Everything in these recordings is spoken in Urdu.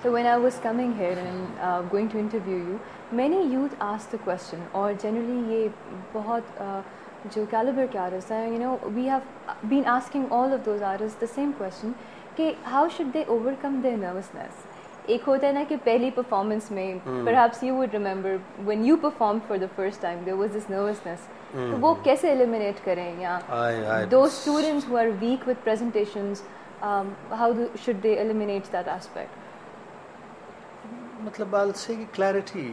So when I was coming here and going to interview you, many youth asked the question, or generally یہ بہت جو caliber کے artists ہیں, you know, we have been asking all of those artists the same question کہ how should they overcome their nervousness. ایک ہوتا ہے نا کہ پہلی پرفارمنس میں perhaps you would remember when you performed for the first time there was this nervousness. تو وہ کیسے eliminate کریں, یا those students who are weak with presentations, how should they eliminate that aspect? مطلب I'll say clarity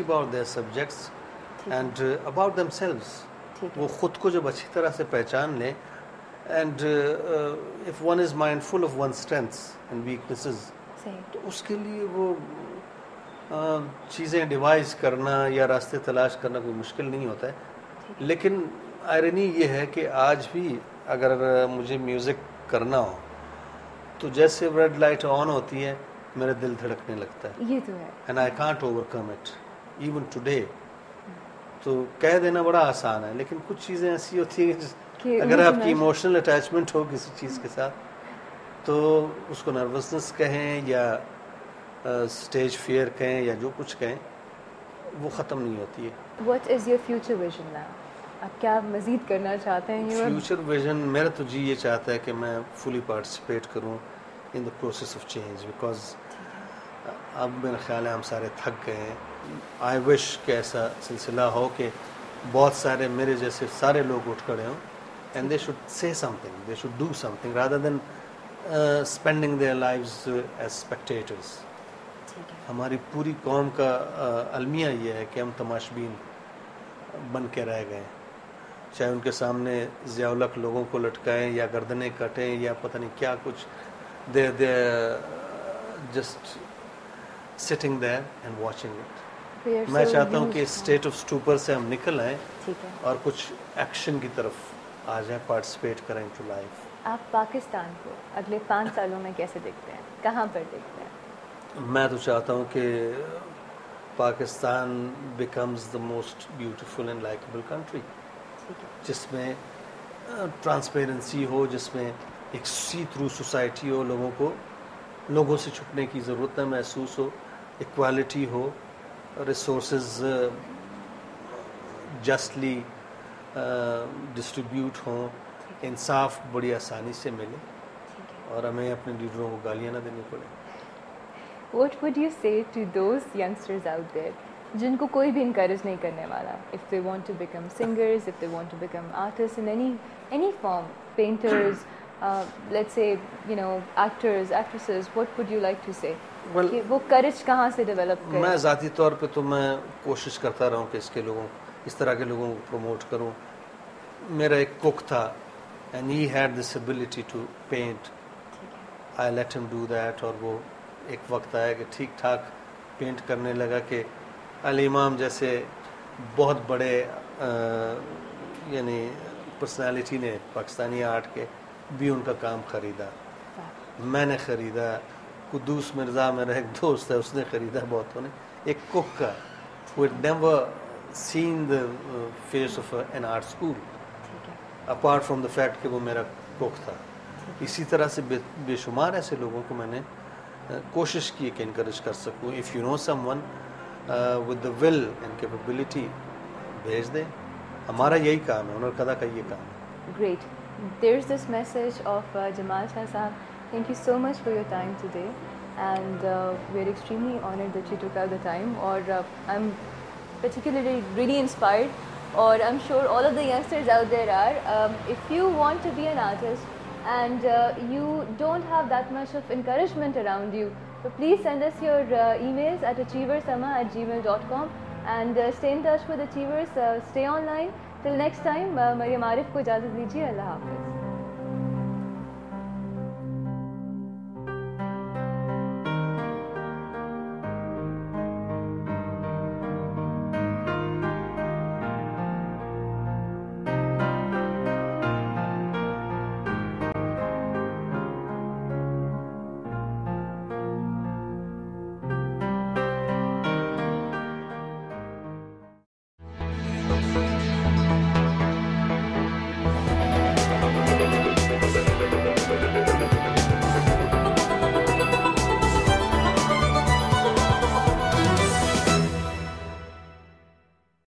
about their subjects and about themselves. وہ خود کو جب اچھی طرح سے پہچان لیں, and if one is mindful of one's strengths and weaknesses, تو اس کے لیے وہ چیزیں ڈیوائز کرنا یا راستے تلاش کرنا کوئی مشکل نہیں ہوتا ہے. لیکن آئرنی یہ ہے کہ آج بھی اگر مجھے میوزک کرنا ہو تو جیسے ریڈ لائٹ آن ہوتی ہے میرا دل دھڑکنے لگتا ہے. یہ تو ہے. And I can't over come it even today. تو کہہ دینا بڑا آسان ہے, لیکن کچھ چیزیں ایسی ہوتی ہیں کہ اگر آپ کی ایموشنل اٹیچمنٹ ہو کسی چیز کے ساتھ تو اس کو نروسنس کہیں یا اسٹیج فیئر کہیں یا جو کچھ کہیں, وہ ختم نہیں ہوتی ہے. What is your future vision now? آپ کیا مزید کرنا چاہتے ہیں؟ فیوچر ویژن میرا تو جی یہ چاہتا ہے کہ میں فلی پارٹیسپیٹ کروں in the process of change, because اب میرا خیال ہے ہم سارے تھک گئے ہیں. آئی وش کہ ایسا سلسلہ ہو کہ بہت سارے میرے جیسے سارے لوگ اٹھ کھڑے ہوں, and they should say something, they should do something rather than spending their lives as spectators. ہماری پوری قوم کا المیہ یہ ہے کہ ہم تماشبین بن کے رہ گئے ہیں, چاہے ان کے سامنے ضیاء الحق لوگوں کو لٹکائیں یا گردنیں کٹیں یا پتہ نہیں کیا کچھ, they just sitting there and watching it. میں چاہتا ہوں کہ اسٹیٹ آف اسٹوپر سے ہم نکل آئیں اور کچھ ایکشن کی طرف آ جائیں, پارٹیسپیٹ کریں ٹو لائف. آپ پاکستان کو اگلے 5 سالوں میں کیسے دیکھتے ہیں, کہاں پر دیکھتے ہیں؟ میں تو چاہتا ہوں کہ Pakistan becomes the most beautiful and likeable country, جس میں ٹرانسپیرنسی ہو, جس میں ایک سی تھرو سوسائٹی ہو, لوگوں کو لوگوں سے چھپنے کی ضرورت نہ محسوس ہو, ایکوالٹی ہو, ریسورسز جسٹلی ڈسٹریبیوٹ ہوں, انصاف بڑی آسانی سے ملے اور ہمیں اپنے لیڈروں کو گالیاں نہ دینی پڑے. What would you say to those youngsters out there جن کو کوئی بھی encourage نہیں کرنے والا, if they want to become singers, if they want to become artists in any form, painters, let's say, you know, actors, actresses, what would you like to say? Well, کہ وہ courage کہاں سے develop کریں؟ میں ذاتی طور پہ تو میں کوشش کرتا رہا ہوں کہ اس طرح کے لوگوں کو پروموٹ کروں. میرا ایک کوک تھا and he had this ability to paint. I let him do that, اور وہ ایک وقت آیا کہ ٹھیک ٹھاک پینٹ کرنے لگا کہ علی امام جیسے بہت بڑے یعنی پرسنالٹی نے پاکستانی آرٹ کے بھی ان کا کام خریدا, میں نے خریدا, قدوس مرزا میرا ایک دوست ہے اس نے خریدا بہتوں نے. ایک کوک کا who had never seen the face of an art school apart from the fact کہ وہ میرا کوک تھا. اسی طرح سے بے شمار ایسے لوگوں کو میں نے کوشش کی کہ انکریج کر سکوں. If you know someone with the will and capability, بھیج دیں. ہمارا یہی کام ہے, ہنر کدا کا یہ کام ہے. Great. There's this message of Jamal Shah Sahab. Thank you so much for your time today, and we're extremely honored that you took out the time. Or I'm particularly really inspired, or I'm sure all of the youngsters out there are. If you want to be an artist and you don't have that much of encouragement around you, so please send us your emails at achieversama@gmail.com and stay in touch with Achievers. Stay online. Till next time, Maryam Arif کو اجازت دیجیے. اللہ حافظ.